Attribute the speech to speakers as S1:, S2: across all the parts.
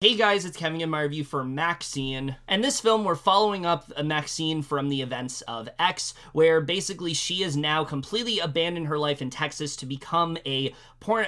S1: Hey guys, it's Kevin in my review for MaXXXine. And this film, we're following up MaXXXine from the events of X, where basically she has now completely abandoned her life in Texas to become a porn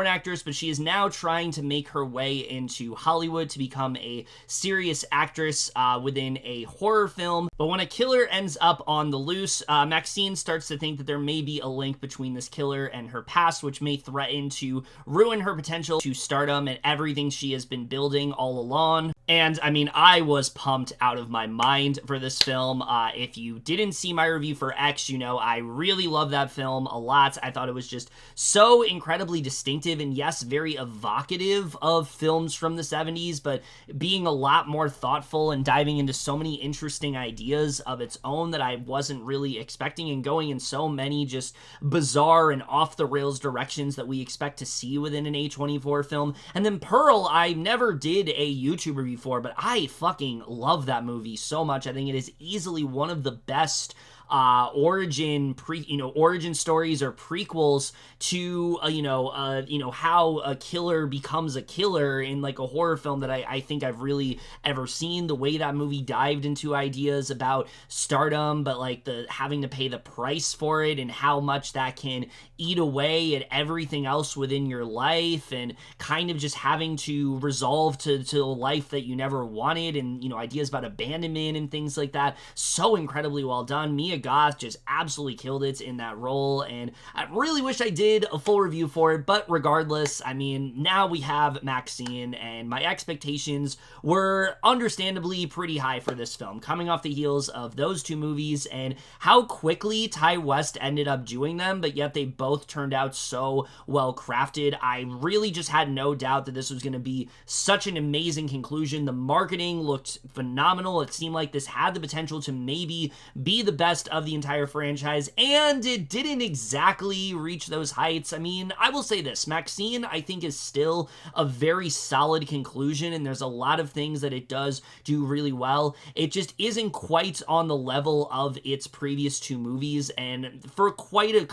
S1: actress, but she is now trying to make her way into Hollywood to become a serious actress within a horror film. But when a killer ends up on the loose, MaXXXine starts to think that there may be a link between this killer and her past, which may threaten to ruin her potential to stardom and everything she has been building all along. And I mean, I was pumped out of my mind for this film. If you didn't see my review for X, you know I really love that film a lot. I thought it was just so incredibly distinctive and yes, very evocative of films from the 70s, but being a lot more thoughtful and diving into so many interesting ideas of its own that I wasn't really expecting, and going in so many just bizarre and off-the-rails directions that we expect to see within an A24 film. And then Pearl, I never did a YouTube review for, but I fucking love that movie so much. I think it is easily one of the best origin stories or prequels to how a killer becomes a killer in like a horror film that I think I've really ever seen. The way that movie dived into ideas about stardom, but like the having to pay the price for it and how much that can eat away at everything else within your life, and kind of just having to resolve to a life that you never wanted, and ideas about abandonment and things like that. So incredibly well done. Goth just absolutely killed it in that role, and I really wish I did a full review for it, but regardless, I mean, now we have MaXXXine, and my expectations were understandably pretty high for this film, coming off the heels of those two movies and how quickly Ty West ended up doing them, but yet they both turned out so well crafted. I really just had no doubt that this was going to be such an amazing conclusion. The marketing looked phenomenal. It seemed like this had the potential to maybe be the best of the entire franchise, and it didn't exactly reach those heights. I mean, I will say this, MaXXXine I think is still a very solid conclusion, and there's a lot of things that it does do really well. It just isn't quite on the level of its previous two movies, and for quite a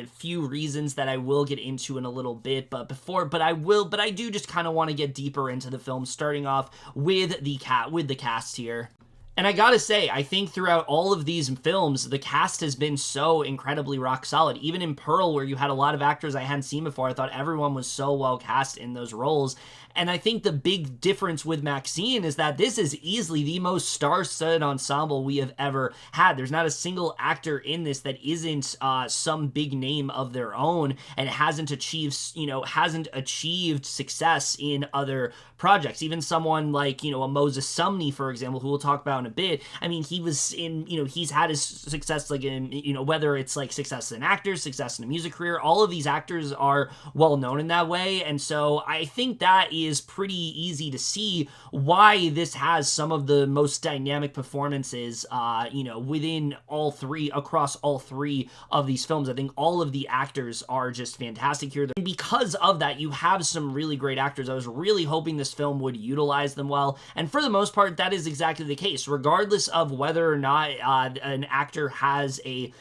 S1: few reasons that I will get into in a little bit, but I do just kind of want to get deeper into the film, starting off with the cast here. And I gotta say, I think throughout all of these films, the cast has been so incredibly rock solid. Even in Pearl, where you had a lot of actors I hadn't seen before, I thought everyone was so well cast in those roles. And I think the big difference with MaXXXine is that this is easily the most star-studded ensemble we have ever had. There's not a single actor in this that isn't some big name of their own and hasn't achieved success in other projects. Even someone like, a Moses Sumney, for example, who we'll talk about in a bit. I mean, he was in, he's had his success, like in, whether it's like success as an actor, success in a music career, all of these actors are well known in that way. And so I think that is pretty easy to see why this has some of the most dynamic performances, within across all three of these films. I think all of the actors are just fantastic here. And because of that, you have some really great actors. I was really hoping this film would utilize them well, and for the most part, that is exactly the case. Regardless of whether or not an actor has a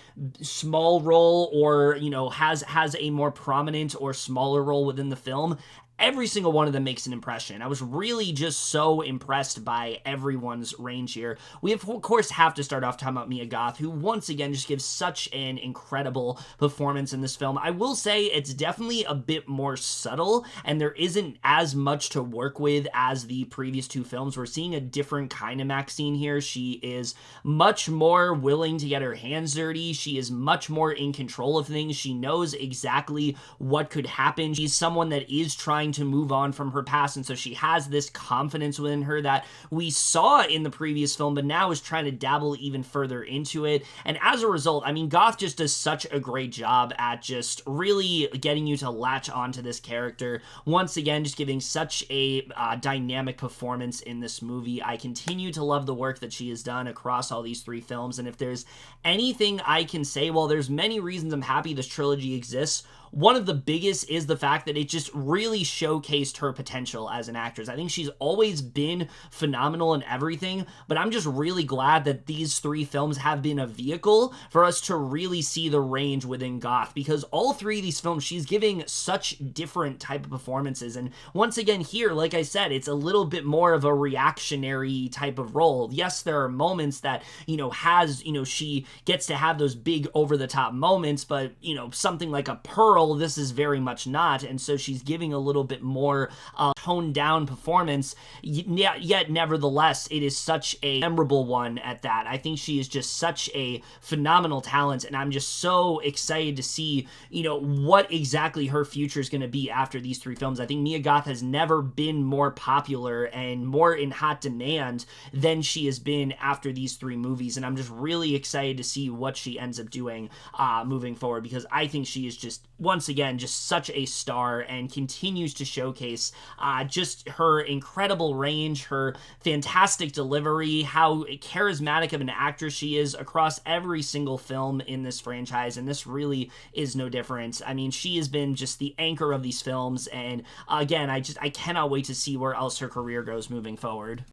S1: small role or, has a more prominent or smaller role within the film, every single one of them makes an impression. I was really just so impressed by everyone's range here. We, of course, have to start off talking about Mia Goth, who once again just gives such an incredible performance in this film. I will say it's definitely a bit more subtle, and there isn't as much to work with as the previous two films. We're seeing a different kind of MaXXXine here. She is much more willing to get her hands dirty. She is much more in control of things. She knows exactly what could happen. She's someone that is trying to move on from her past, and so she has this confidence within her that we saw in the previous film, but now is trying to dabble even further into it. And as a result, I mean, Goth just does such a great job at just really getting you to latch onto this character. Once again, just giving such a dynamic performance in this movie. I continue to love the work that she has done across all these three films, and if there's anything I can say, well, there's many reasons I'm happy this trilogy exists. one of the biggest is the fact that it just really showcased her potential as an actress. I think she's always been phenomenal in everything, but I'm just really glad that these three films have been a vehicle for us to really see the range within Goth, because all three of these films, she's giving such different type of performances. And once again here, like I said, it's a little bit more of a reactionary type of role. Yes, there are moments that, she gets to have those big over-the-top moments, but, something like a Pearl, this is very much not, and so she's giving a little bit more toned-down performance, yet nevertheless, it is such a memorable one at that. I think she is just such a phenomenal talent, and I'm just so excited to see, what exactly her future is going to be after these three films. I think Mia Goth has never been more popular and more in hot demand than she has been after these three movies, and I'm just really excited to see what she ends up doing moving forward, because I think she is just, once again, just such a star and continues to showcase just her incredible range, her fantastic delivery, how charismatic of an actress she is across every single film in this franchise, and this really is no different. I mean, she has been just the anchor of these films, and again, I cannot wait to see where else her career goes moving forward.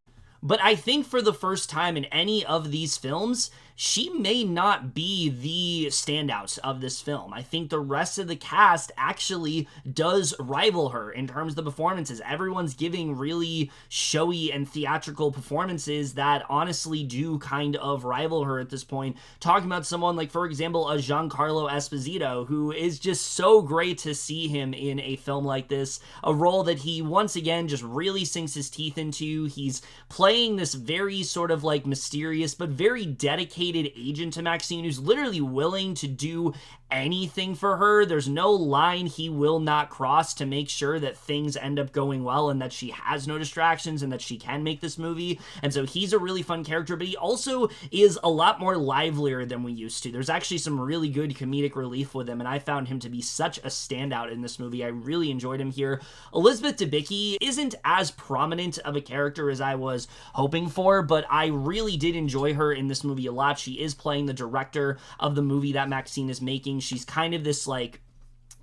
S1: But I think for the first time in any of these films, she may not be the standout of this film. I think the rest of the cast actually does rival her in terms of the performances. Everyone's giving really showy and theatrical performances that honestly do kind of rival her at this point. Talking about someone like, for example, a Giancarlo Esposito, who is just so great to see him in a film like this, a role that he once again just really sinks his teeth into. He's playing this very sort of like mysterious but very dedicated agent to MaXXXine who's literally willing to do anything for her. There's no line he will not cross to make sure that things end up going well and that she has no distractions and that she can make this movie. And so he's a really fun character, but he also is a lot more livelier than we used to. There's actually some really good comedic relief with him, and I found him to be such a standout in this movie. I really enjoyed him here. Elizabeth Debicki isn't as prominent of a character as I was hoping for, but I really did enjoy her in this movie a lot. She is playing the director of the movie that MaXXXine is making. She's kind of this like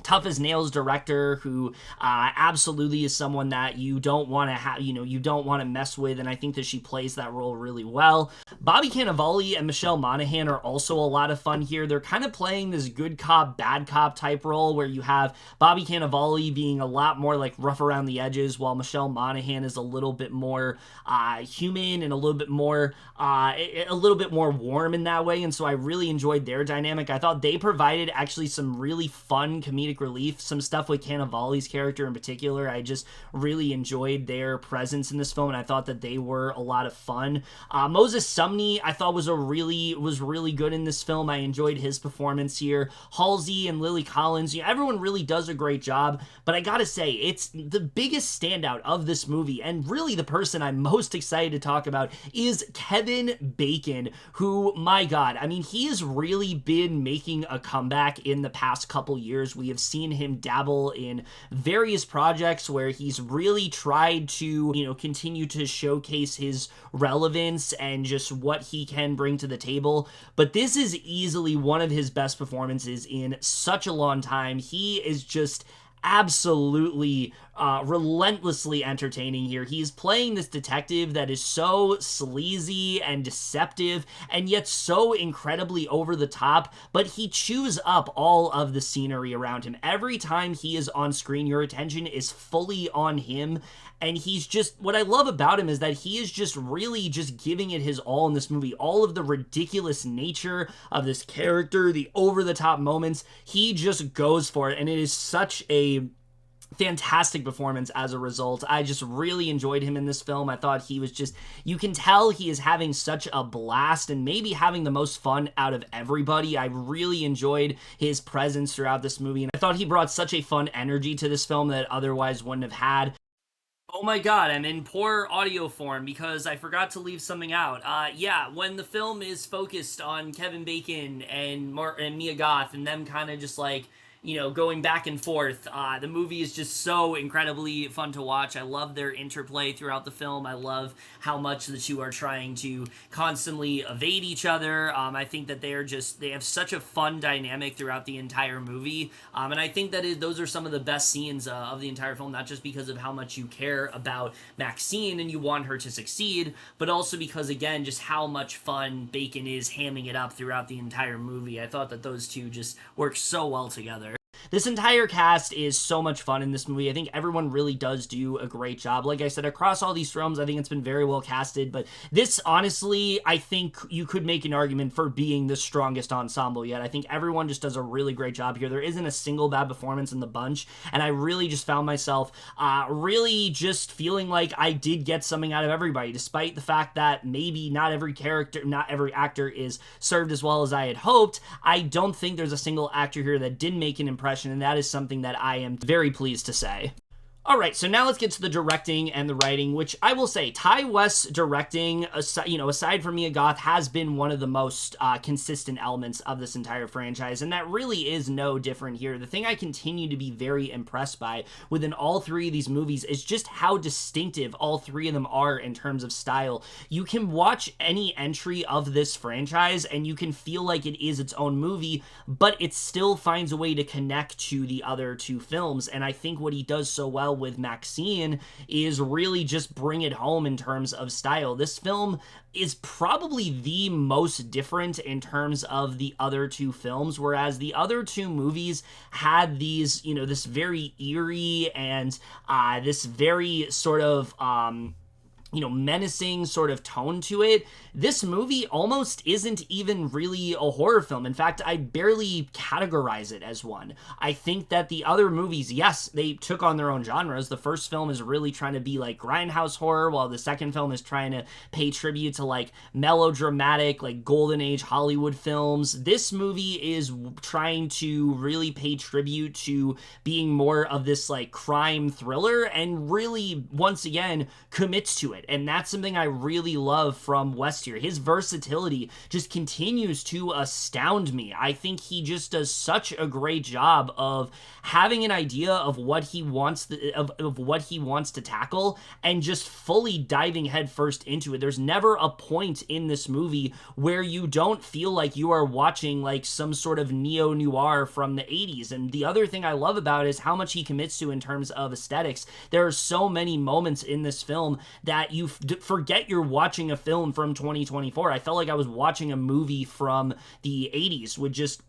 S1: tough as nails director who absolutely is someone that you don't want to have, you don't want to mess with, and I think that she plays that role really well. Bobby Cannavale and Michelle Monaghan are also a lot of fun here. They're kind of playing this good cop, bad cop type role where you have Bobby Cannavale being a lot more like rough around the edges, while Michelle Monaghan is a little bit more human and a little bit more warm in that way, and so I really enjoyed their dynamic. I thought they provided actually some really fun comedic relief, some stuff with Cannavale's character in particular. I just really enjoyed their presence in this film, and I thought that they were a lot of fun. Moses Sumney, I thought was really good in this film. I enjoyed his performance here. Halsey and Lily Collins, everyone really does a great job, but I gotta say, it's the biggest standout of this movie, and really the person I'm most excited to talk about is Kevin Bacon, who, my God, I mean, he has really been making a comeback in the past couple years. We have seen him dabble in various projects where he's really tried to, continue to showcase his relevance and just what he can bring to the table. But this is easily one of his best performances in such a long time. He is just absolutely relentlessly entertaining here. He's playing this detective that is so sleazy and deceptive and yet so incredibly over the top, but he chews up all of the scenery around him. Every time he is on screen, your attention is fully on him, and he's just, what I love about him is that he is just really just giving it his all in this movie. All of the ridiculous nature of this character, the over-the-top moments, he just goes for it, and it is such a fantastic performance as a result. I just really enjoyed him in this film. I thought he was just, you can tell he is having such a blast and maybe having the most fun out of everybody. I really enjoyed his presence throughout this movie, and I thought he brought such a fun energy to this film that otherwise wouldn't have had. Oh my God, I'm in poor audio form because I forgot to leave something out. Yeah, when the film is focused on Kevin Bacon and Mia Goth and them kind of just like, going back and forth. The movie is just so incredibly fun to watch. I love their interplay throughout the film. I love how much the two are trying to constantly evade each other. I think that they have such a fun dynamic throughout the entire movie. And I think that those are some of the best scenes of the entire film, not just because of how much you care about MaXXXine and you want her to succeed, but also because, again, just how much fun Bacon is hamming it up throughout the entire movie. I thought that those two just work so well together. This entire cast is so much fun in this movie. I think everyone really does do a great job. Like I said, across all these films, I think it's been very well casted, but this, honestly, I think you could make an argument for being the strongest ensemble yet. I think everyone just does a really great job here. There isn't a single bad performance in the bunch, and I really just found myself really just feeling like I did get something out of everybody, despite the fact that maybe not every actor is served as well as I had hoped. I don't think there's a single actor here that didn't make an impression, and that is something that I am very pleased to say. Alright, so now let's get to the directing and the writing, which I will say, Ty West's directing, aside from Mia Goth, has been one of the most consistent elements of this entire franchise, and that really is no different here. The thing I continue to be very impressed by within all three of these movies is just how distinctive all three of them are in terms of style. You can watch any entry of this franchise, and you can feel like it is its own movie, but it still finds a way to connect to the other two films, and I think what he does so well with MaXXXine is really just bring it home in terms of style. This film is probably the most different in terms of the other two films, whereas the other two movies had these, this very eerie and this very sort of menacing sort of tone to it. This movie almost isn't even really a horror film. In fact, I barely categorize it as one. I think that the other movies, yes, they took on their own genres. The first film is really trying to be like grindhouse horror, while the second film is trying to pay tribute to like melodramatic, like golden age Hollywood films. This movie is trying to really pay tribute to being more of this like crime thriller and really, once again, commits to it. And that's something I really love from West here. His versatility just continues to astound me. I think he just does such a great job of having an idea of what he wants of what he wants to tackle and just fully diving headfirst into it. There's never a point in this movie where you don't feel like you are watching like some sort of neo-noir from the 80s. And the other thing I love about it is how much he commits to in terms of aesthetics. There are so many moments in this film that you forget you're watching a film from 2024. I felt like I was watching a movie from the 80s with just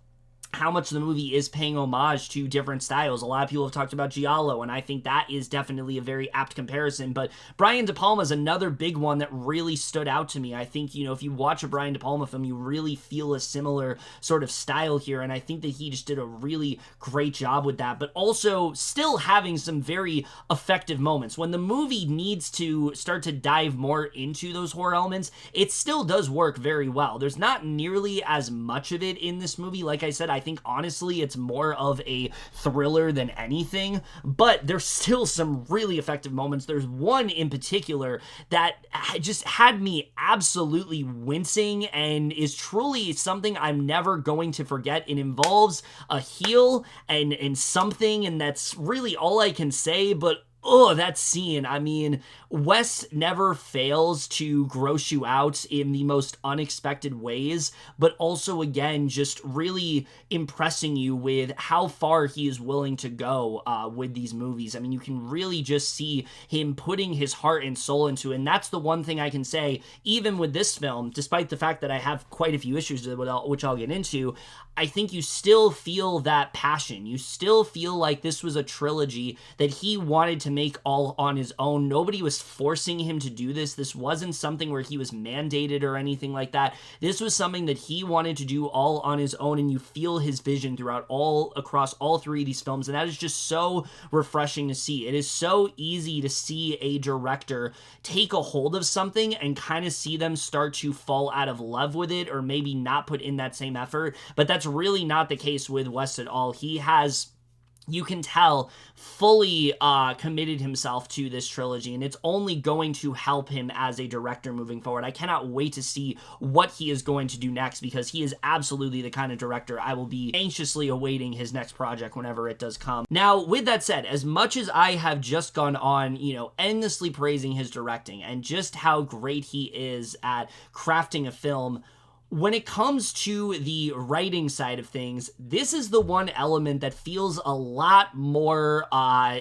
S1: how much the movie is paying homage to different styles. A lot of people have talked about Giallo, and I think that is definitely a very apt comparison, but Brian De Palma is another big one that really stood out to me. I think, if you watch a Brian De Palma film, you really feel a similar sort of style here, and I think that he just did a really great job with that, but also still having some very effective moments. When the movie needs to start to dive more into those horror elements, it still does work very well. There's not nearly as much of it in this movie. Like I said, I think honestly it's more of a thriller than anything, but there's still some really effective moments. There's one in particular that just had me absolutely wincing and is truly something I'm never going to forget. It involves a heel and something, and that's really all I can say, but that scene, I mean, Wes never fails to gross you out in the most unexpected ways, but also, again, just really impressing you with how far he is willing to go with these movies. I mean, you can really just see him putting his heart and soul into it, and that's the one thing I can say, even with this film, despite the fact that I have quite a few issues with it, which I'll get into, I think you still feel that passion. You still feel like this was a trilogy that he wanted to make all on his own. Nobody was forcing him to do this. This wasn't something where he was mandated or anything like that. This was something that he wanted to do all on his own, and you feel his vision across all three of these films, and that is just so refreshing to see. It is so easy to see a director take a hold of something and kind of see them start to fall out of love with it, or maybe not put in that same effort, but that's really not the case with Wes at all. He has you can tell, fully committed himself to this trilogy, and it's only going to help him as a director moving forward. I cannot wait to see what he is going to do next, because he is absolutely the kind of director I will be anxiously awaiting his next project whenever it does come. Now, with that said, as much as I have just gone on, endlessly praising his directing and just how great he is at crafting a film, when it comes to the writing side of things, this is the one element that feels a lot more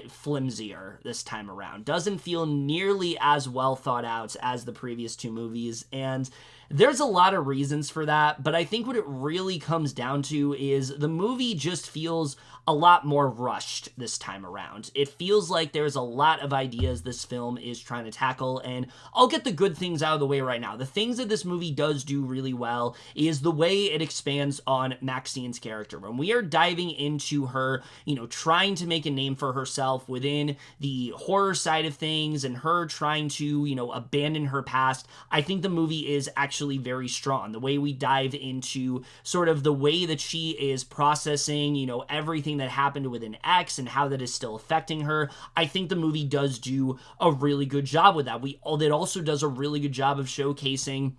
S1: flimsier this time around. Doesn't feel nearly as well thought out as the previous two movies, and there's a lot of reasons for that, but I think what it really comes down to is the movie just feels a lot more rushed this time around. It feels like there's a lot of ideas this film is trying to tackle, and I'll get the good things out of the way right now. The things that this movie does do really well is the way it expands on MaXXXine's character. When we are diving into her, trying to make a name for herself within the horror side of things, and her trying to, abandon her past, I think the movie is actually very strong. The way we dive into sort of the way that she is processing, everything that happened within X and how that is still affecting her, I think the movie does do a really good job with that. It also does a really good job of showcasing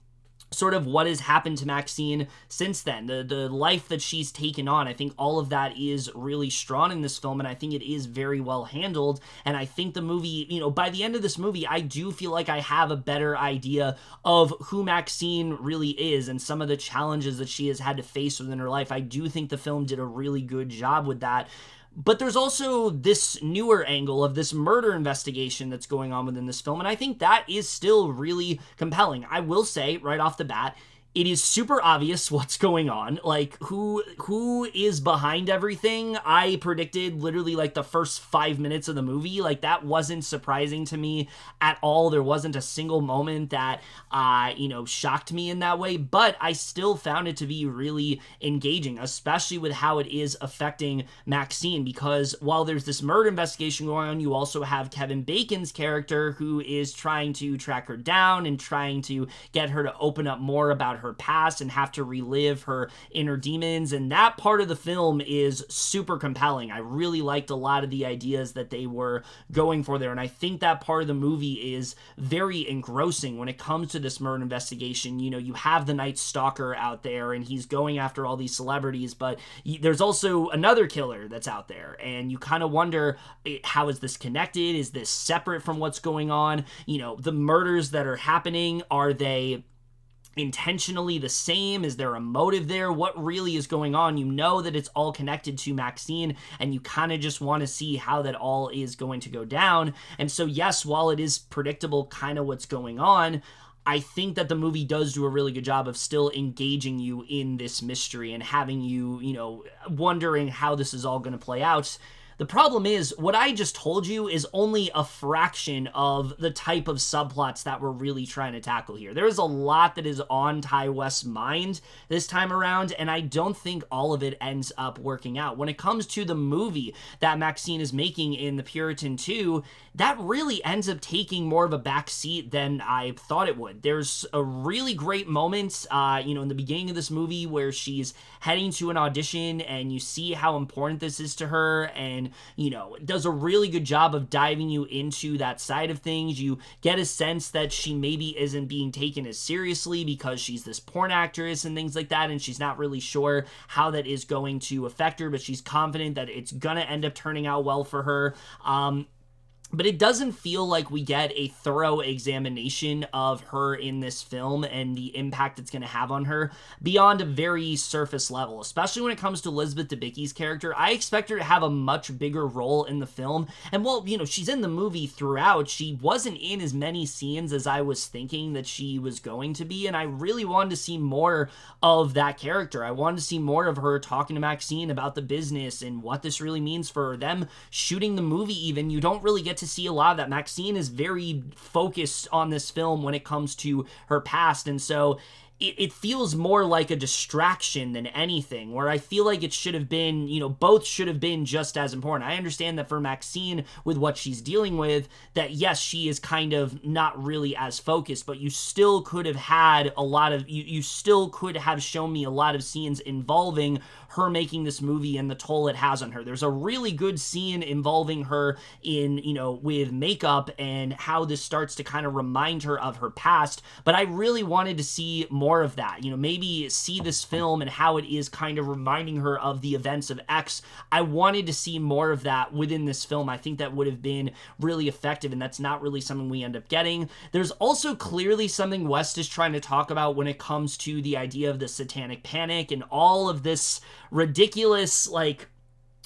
S1: sort of what has happened to MaXXXine since then, the life that she's taken on. I think all of that is really strong in this film, and I think it is very well handled, and I think the movie, by the end of this movie, I do feel like I have a better idea of who MaXXXine really is and some of the challenges that she has had to face within her life. I do think the film did a really good job with that. But there's also this newer angle of this murder investigation that's going on within this film, and I think that is still really compelling. I will say, right off the bat, it is super obvious what's going on. Like, who is behind everything? I predicted literally like the first 5 minutes of the movie. Like, that wasn't surprising to me at all. There wasn't a single moment that, shocked me in that way. But I still found it to be really engaging, especially with how it is affecting MaXXXine. Because while there's this murder investigation going on, you also have Kevin Bacon's character who is trying to track her down and trying to get her to open up more about her past and have to relive her inner demons, and that part of the film is super compelling. I really liked a lot of the ideas that they were going for there, and I think that part of the movie is very engrossing when it comes to this murder investigation. You have the Night Stalker out there, and he's going after all these celebrities, but there's also another killer that's out there, and you kind of wonder, how is this connected? Is this separate from what's going on? The murders that are happening, are they intentionally the same? Is there a motive there? What really is going on? You know that it's all connected to MaXXXine, and you kind of just want to see how that all is going to go down. And so, yes, while it is predictable kind of what's going on, I think that the movie does do a really good job of still engaging you in this mystery and having you, wondering how this is all going to play out. The problem is, what I just told you is only a fraction of the type of subplots that we're really trying to tackle here. There is a lot that is on Ty West's mind this time around, and I don't think all of it ends up working out. When it comes to the movie that MaXXXine is making in The Puritan 2, that really ends up taking more of a back seat than I thought it would. There's a really great moment, in the beginning of this movie where she's heading to an audition, and you see how important this is to her, and it does a really good job of diving you into that side of things. You get a sense that she maybe isn't being taken as seriously because she's this porn actress and things like that, and she's not really sure how that is going to affect her, but she's confident that it's gonna end up turning out well for her. But it doesn't feel like we get a thorough examination of her in this film and the impact it's going to have on her beyond a very surface level, especially when it comes to Elizabeth Debicki's character. I expect her to have a much bigger role in the film. And while, she's in the movie throughout, she wasn't in as many scenes as I was thinking that she was going to be. And I really wanted to see more of that character. I wanted to see more of her talking to MaXXXine about the business and what this really means for them shooting the movie even. You don't really get to see a lot of that. MaXXXine is very focused on this film when it comes to her past, and so it feels more like a distraction than anything, where I feel like it should have been, both should have been just as important. I understand that for MaXXXine, with what she's dealing with, that yes, she is kind of not really as focused, but you still could have had a lot of, you still could have shown me a lot of scenes involving her making this movie and the toll it has on her. There's a really good scene involving her in, with makeup and how this starts to kind of remind her of her past, but I really wanted to see more of that. Maybe see this film and how it is kind of reminding her of the events of X. I wanted to see more of that within this film. I think that would have been really effective, and that's not really something we end up getting. There's also clearly something West is trying to talk about when it comes to the idea of the satanic panic and all of this ridiculous,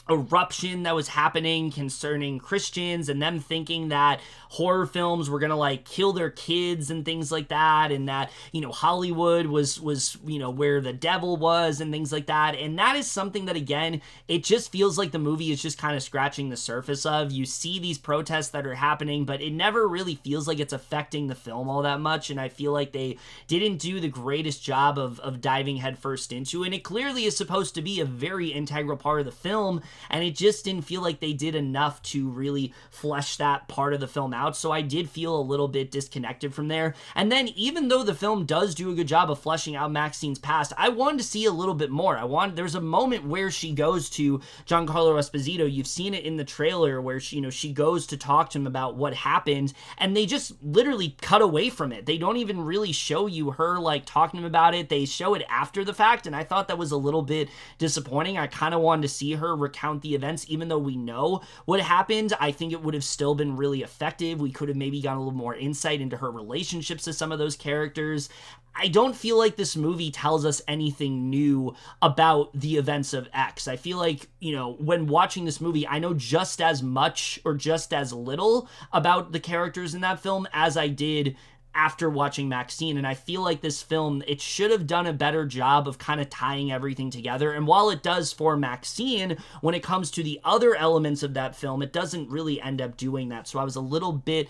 S1: eruption that was happening concerning Christians and them thinking that horror films were gonna kill their kids and things like that, and that Hollywood was where the devil was and things like that. And that is something that, again, it just feels like the movie is just kind of scratching the surface of. You see these protests that are happening, but it never really feels like it's affecting the film all that much, and I feel like they didn't do the greatest job of diving headfirst into it. And it clearly is supposed to be a very integral part of the film, and it just didn't feel like they did enough to really flesh that part of the film out, so I did feel a little bit disconnected from there. And then, even though the film does do a good job of fleshing out MaXXXine's past, I wanted to see a little bit more. There's a moment where she goes to Giancarlo Esposito. You've seen it in the trailer where she goes to talk to him about what happened, and they just literally cut away from it. They don't even really show you her talking to him about it. They show it after the fact, and I thought that was a little bit disappointing. I kind of wanted to see her recount the events, even though we know what happened. I think it would have still been really effective. We could have maybe gotten a little more insight into her relationships with some of those characters. I don't feel like this movie tells us anything new about the events of X. I feel like, when watching this movie, I know just as much or just as little about the characters in that film as I did after watching MaXXXine, and I feel like this film, it should have done a better job of kind of tying everything together. And while it does for MaXXXine, when it comes to the other elements of that film, it doesn't really end up doing that. So I was a little bit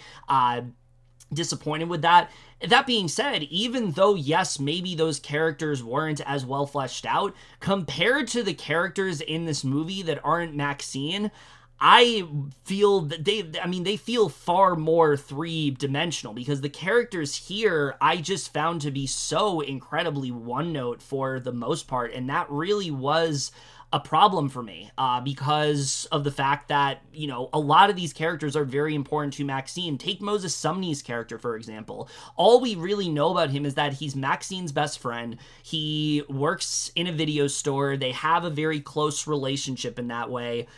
S1: disappointed with that. That being said, even though, yes, maybe those characters weren't as well fleshed out, compared to the characters in this movie that aren't MaXXXine, I feel that they feel far more three-dimensional, because the characters here I just found to be so incredibly one-note for the most part, and that really was a problem for me because of the fact that, a lot of these characters are very important to MaXXXine. Take Moses Sumney's character, for example. All we really know about him is that he's MaXXXine's best friend. He works in a video store. They have a very close relationship in that way.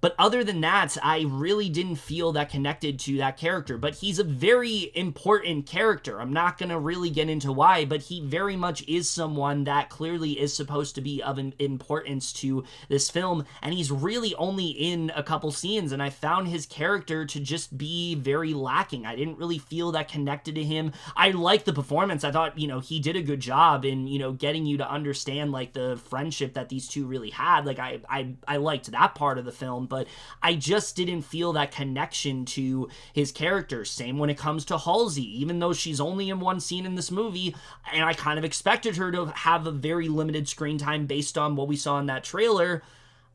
S1: But other than that, I really didn't feel that connected to that character. But he's a very important character. I'm not going to really get into why, but he very much is someone that clearly is supposed to be of importance to this film. And he's really only in a couple scenes, and I found his character to just be very lacking. I didn't really feel that connected to him. I liked the performance. I thought, he did a good job in, getting you to understand, the friendship that these two really had. I liked that part of the film, but I just didn't feel that connection to his character. Same when it comes to Halsey, even though she's only in one scene in this movie, and I kind of expected her to have a very limited screen time based on what we saw in that trailer.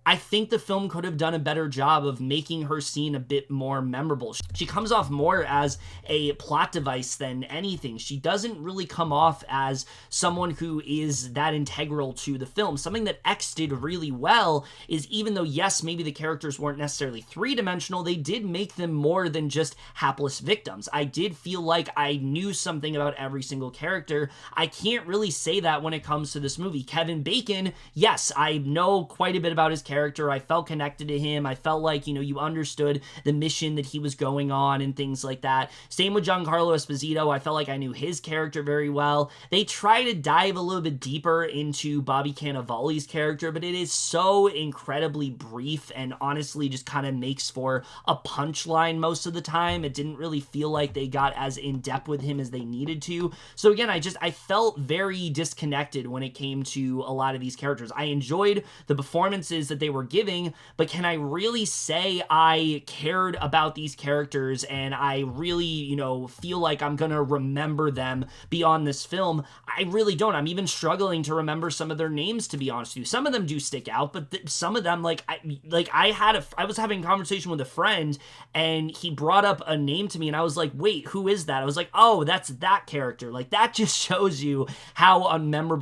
S1: I think the film could have done a better job of making her scene a bit more memorable. She comes off more as a plot device than anything. She doesn't really come off as someone who is that integral to the film. Something that X did really well is, even though, yes, maybe the characters weren't necessarily three-dimensional, they did make them more than just hapless victims. I did feel like I knew something about every single character. I can't really say that when it comes to this movie. Kevin Bacon, yes, I know quite a bit about his character. I felt connected to him. I felt like, you understood the mission that he was going on and things like that. Same with Giancarlo Esposito. I felt like I knew his character very well. They try to dive a little bit deeper into Bobby Cannavale's character, but it is so incredibly brief and honestly just kind of makes for a punchline most of the time. It didn't really feel like they got as in-depth with him as they needed to. So again, I felt very disconnected when it came to a lot of these characters. I enjoyed the performances that they were giving, but can I really say I cared about these characters and I really, feel like I'm gonna remember them beyond this film? I really don't. I'm even struggling to remember some of their names, to be honest with you. Some of them do stick out, but some of them, I was having a conversation with a friend and he brought up a name to me and I was like, wait, who is that? I was like, oh, that's that character. Like, that just shows you how unmemorable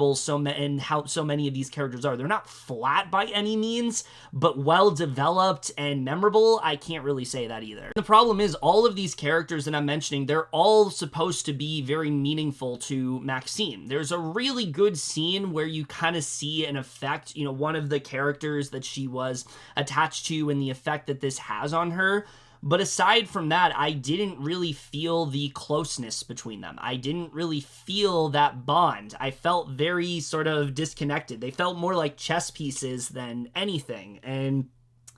S1: how so many of these characters are. They're not flat by any means, but well developed and memorable. I can't really say that either. The problem is all of these characters that I'm mentioning, they're all supposed to be very meaningful to MaXXXine. There's a really good scene where you kind of see an effect, one of the characters that she was attached to and the effect that this has on her. But aside from that, I didn't really feel the closeness between them. I didn't really feel that bond. I felt very sort of disconnected. They felt more like chess pieces than anything. And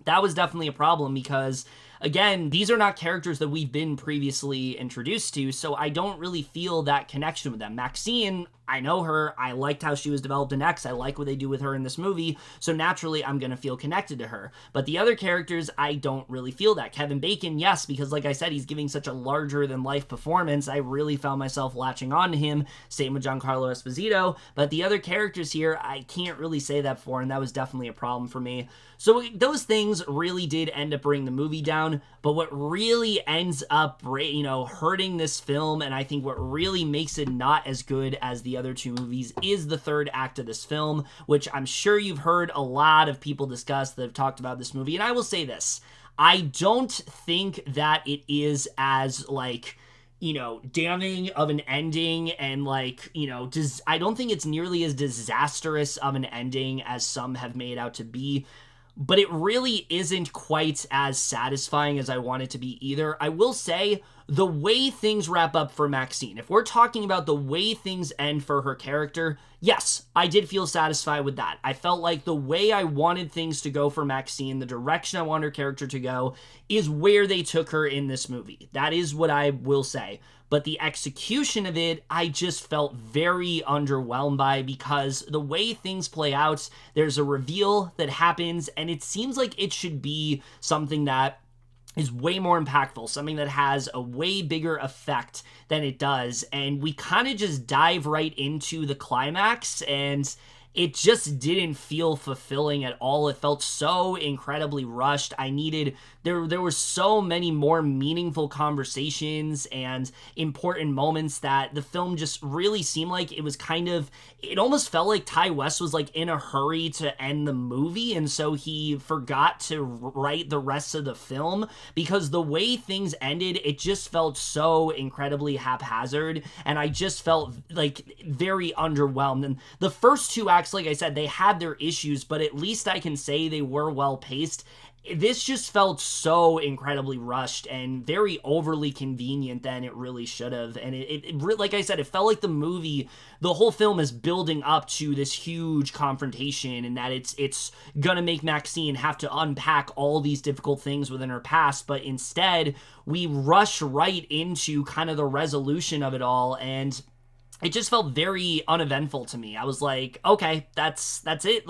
S1: that was definitely a problem because, again, these are not characters that we've been previously introduced to, so I don't really feel that connection with them. MaXXXine, I know her. I liked how she was developed in X. I like what they do with her in this movie, so naturally I'm going to feel connected to her. But the other characters, I don't really feel that. Kevin Bacon, yes, because like I said, he's giving such a larger-than-life performance. I really found myself latching on to him. Same with Giancarlo Esposito. But the other characters here, I can't really say that for, and that was definitely a problem for me. So those things really did end up bringing the movie down, but what really ends up, hurting this film, and I think what really makes it not as good as the other two movies, is the third act of this film, which I'm sure you've heard a lot of people discuss that have talked about this movie, and I will say this. I don't think that it is as, damning of an ending and I don't think it's nearly as disastrous of an ending as some have made out to be. But it really isn't quite as satisfying as I want it to be either. I will say, the way things wrap up for MaXXXine, if we're talking about the way things end for her character, yes, I did feel satisfied with that. I felt like the way I wanted things to go for MaXXXine, the direction I want her character to go, is where they took her in this movie. That is what I will say. But the execution of it, I just felt very underwhelmed by, because the way things play out, there's a reveal that happens, and it seems like it should be something that is way more impactful, something that has a way bigger effect than it does, and we kind of just dive right into the climax, and it just didn't feel fulfilling at all. It felt so incredibly rushed. There were so many more meaningful conversations and important moments that the film just really seemed like it was it almost felt like Ty West was in a hurry to end the movie, and so he forgot to write the rest of the film, because the way things ended, it just felt so incredibly haphazard, and I just felt very underwhelmed. And the first two acts, like I said, they had their issues, but at least I can say they were well paced. This just felt so incredibly rushed and very overly convenient than it really should have. And like I said, it felt like the whole film is building up to this huge confrontation, and that it's gonna make MaXXXine have to unpack all these difficult things within her past, but instead we rush right into kind of the resolution of it all, and it just felt very uneventful to me. I was like, okay, that's it.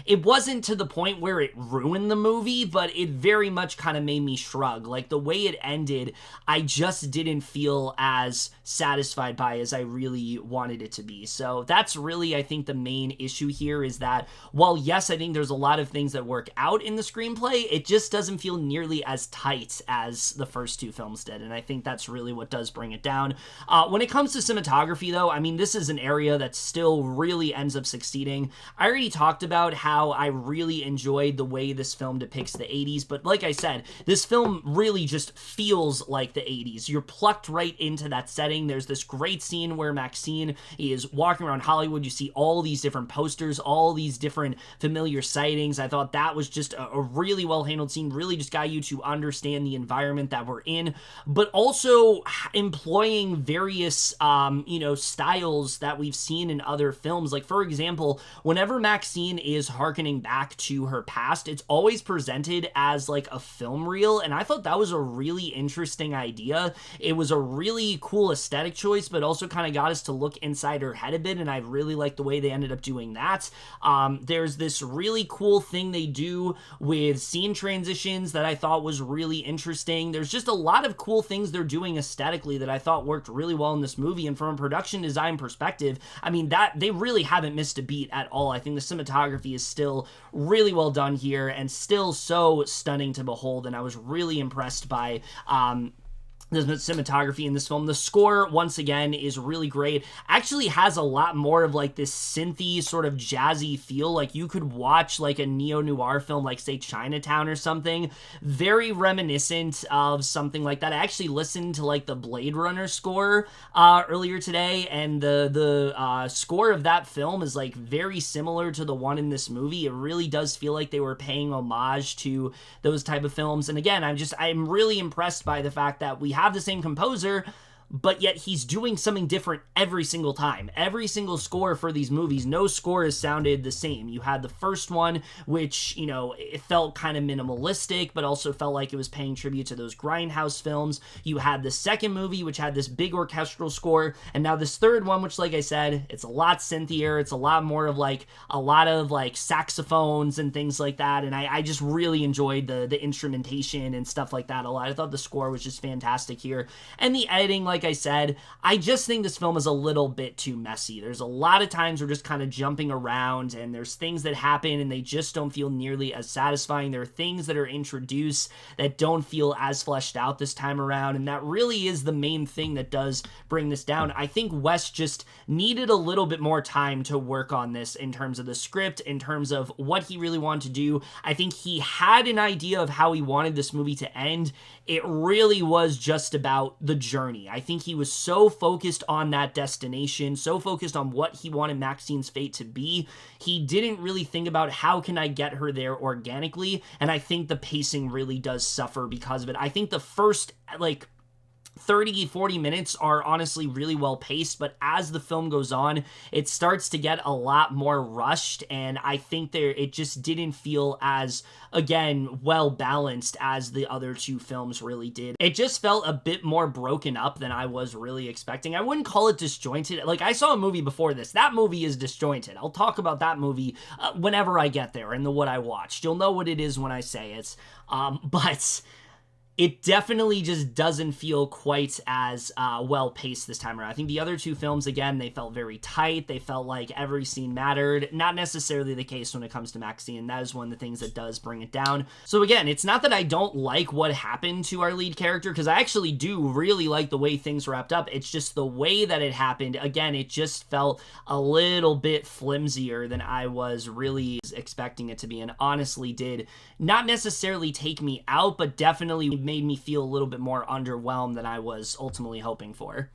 S1: It wasn't to the point where it ruined the movie, but it very much kind of made me shrug. The way it ended, I just didn't feel as satisfied by as I really wanted it to be. So that's really, I think, the main issue here, is that while, yes, I think there's a lot of things that work out in the screenplay, it just doesn't feel nearly as tight as the first two films did. And I think that's really what does bring it down. When it comes to cinematography, though, this is an area that still really ends up succeeding. I already talked about how I really enjoyed the way this film depicts the 80s, but like I said, this film really just feels like the 80s. You're plucked right into that setting. There's this great scene where MaXXXine is walking around Hollywood. You see all these different posters, all these different familiar sightings. I thought that was just a really well-handled scene, really just got you to understand the environment that we're in, but also employing various, styles that we've seen in other films. Like, for example, whenever MaXXXine is harkening back to her past, it's always presented as like a film reel, and I thought that was a really interesting idea. It was a really cool aesthetic choice, but also kind of got us to look inside her head a bit, and I really liked the way they ended up doing that. There's this really cool thing they do with scene transitions that I thought was really interesting. There's just a lot of cool things they're doing aesthetically that I thought worked really well in this movie, and from a production design perspective, I mean, that they really haven't missed a beat at all. I think the cinematography is still really well done here and still so stunning to behold, and I was really impressed by the cinematography in this film. The score, once again, is really great. Actually has a lot more of like this synthy sort of jazzy feel. Like you could watch like a neo-noir film like, say, Chinatown or something. Very reminiscent of something like that. I actually listened to like the Blade Runner score earlier today, and the score of that film is like very similar to the one in this movie. It really does feel like they were paying homage to those type of films. And again, I'm really impressed by the fact that we have the same composer, but yet he's doing something different every single time. Every single score for these movies, no score has sounded the same. You had the first one, which, you know, it felt kind of minimalistic, but also felt like it was paying tribute to those Grindhouse films. You had the second movie, which had this big orchestral score, and now this third one, which, like I said, it's a lot synthier. It's a lot more of like a lot of like saxophones and things like that, and I just really enjoyed the instrumentation and stuff like that a lot. I thought the score was just fantastic here, and the editing, like I said, I just think this film is a little bit too messy. There's a lot of times we're just kind of jumping around, and there's things that happen and they just don't feel nearly as satisfying. There are things that are introduced that don't feel as fleshed out this time around, and that really is the main thing that does bring this down. I think Wes just needed a little bit more time to work on this in terms of the script, in terms of what he really wanted to do. I think he had an idea of how he wanted this movie to end. It really was just about the journey. I think he was so focused on that destination, so focused on what he wanted MaXXXine's fate to be, he didn't really think about how can I get her there organically, and I think the pacing really does suffer because of it. I think the first, 30-40 minutes are honestly really well paced, but as the film goes on, it starts to get a lot more rushed, and I think it just didn't feel as, again, well balanced as the other two films really did. It just felt a bit more broken up than I was really expecting. I wouldn't call it disjointed. Like, I saw a movie before this. That movie is disjointed. I'll talk about that movie whenever I get there and what I watched. You'll know what it is when I say it. But it definitely just doesn't feel quite as well-paced this time around. I think the other two films, again, they felt very tight. They felt like every scene mattered. Not necessarily the case when it comes to MaXXXine. That is one of the things that does bring it down. So again, it's not that I don't like what happened to our lead character, because I actually do really like the way things wrapped up. It's just the way that it happened. Again, it just felt a little bit flimsier than I was really expecting it to be, and honestly did not necessarily take me out, but definitely made me feel a little bit more underwhelmed than I was ultimately hoping for.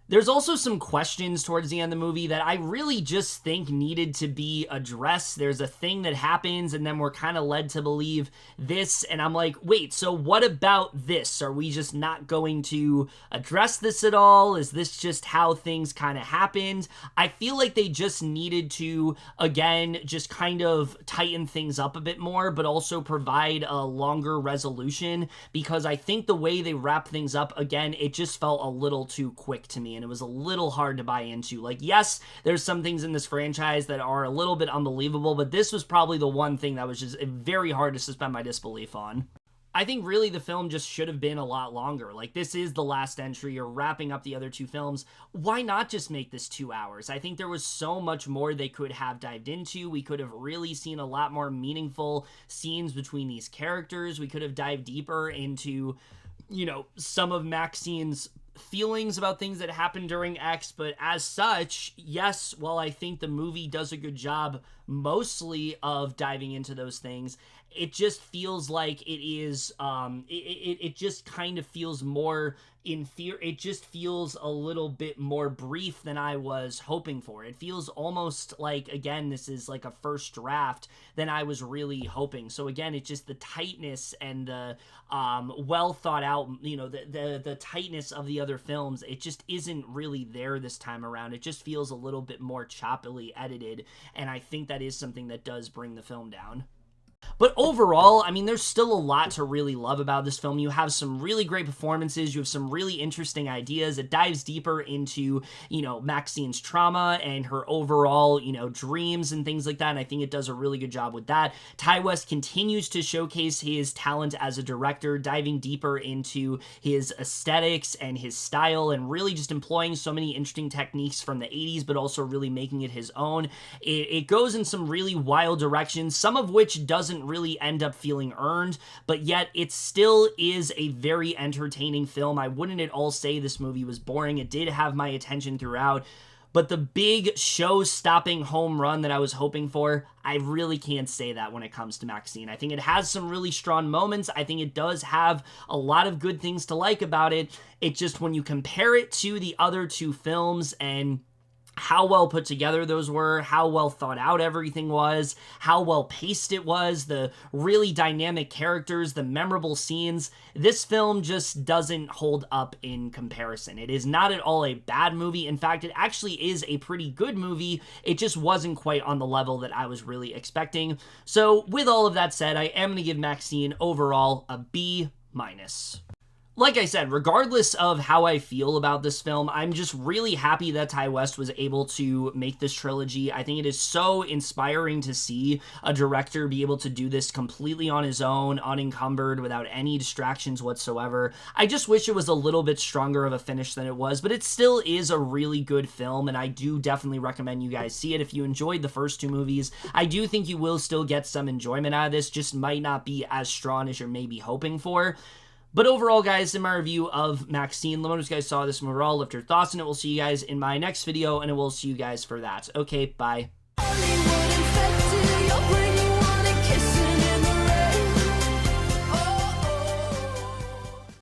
S1: There's also some questions towards the end of the movie that I really just think needed to be addressed. There's a thing that happens, and then we're kind of led to believe this, and I'm like, wait, so what about this? Are we just not going to address this at all? Is this just how things kind of happened? I feel like they just needed to, again, just kind of tighten things up a bit more, but also provide a longer resolution, because I think the way they wrap things up, again, it just felt a little too quick to me, and it was a little hard to buy into. Like, yes, there's some things in this franchise that are a little bit unbelievable, but this was probably the one thing that was just very hard to suspend my disbelief on. I think really the film just should have been a lot longer. Like, this is the last entry. You're wrapping up the other two films. Why not just make this 2 hours? I think there was so much more they could have dived into. We could have really seen a lot more meaningful scenes between these characters. We could have dived deeper into, you know, some of MaXXXine's feelings about things that happened during X, but as such, yes, while I think the movie does a good job mostly of diving into those things. It just feels like it is, it just kind of feels more it just feels a little bit more brief than I was hoping for. It feels almost like, again, this is like a first draft than I was really hoping. So again, it's just the tightness and the well thought out, you know, the tightness of the other films. It just isn't really there this time around. It just feels a little bit more choppily edited, and I think that is something that does bring the film down. But overall, I mean, there's still a lot to really love about this film. You have some really great performances. You have some really interesting ideas. It dives deeper into, you know, MaXXXine's trauma and her overall, you know, dreams and things like that. And I think it does a really good job with that. Ti West continues to showcase his talent as a director, diving deeper into his aesthetics and his style, and really just employing so many interesting techniques from the 80s, but also really making it his own. It goes in some really wild directions, some of which doesn't really end up feeling earned, but yet it still is a very entertaining film. I wouldn't at all say this movie was boring. It did have my attention throughout, but the big show-stopping home run that I was hoping for, I really can't say that when it comes to MaXXXine. I think it has some really strong moments. I think it does have a lot of good things to like about it. It just, when you compare it to the other two films and how well put together those were, how well thought out everything was, how well paced it was, the really dynamic characters, the memorable scenes, this film just doesn't hold up in comparison. It is not at all a bad movie. In fact, it actually is a pretty good movie. It just wasn't quite on the level that I was really expecting. So with all of that said, I am going to give MaXXXine overall a B-. Like I said, regardless of how I feel about this film, I'm just really happy that Ti West was able to make this trilogy. I think it is so inspiring to see a director be able to do this completely on his own, unencumbered, without any distractions whatsoever. I just wish it was a little bit stronger of a finish than it was, but it still is a really good film, and I do definitely recommend you guys see it. If you enjoyed the first two movies, I do think you will still get some enjoyment out of this, just might not be as strong as you're maybe hoping for. But overall, guys, in my review of MaXXXine, let me know if you guys saw this one overall, left your thoughts on it. We'll see you guys in my next video, and I will see you guys for that. Okay, bye.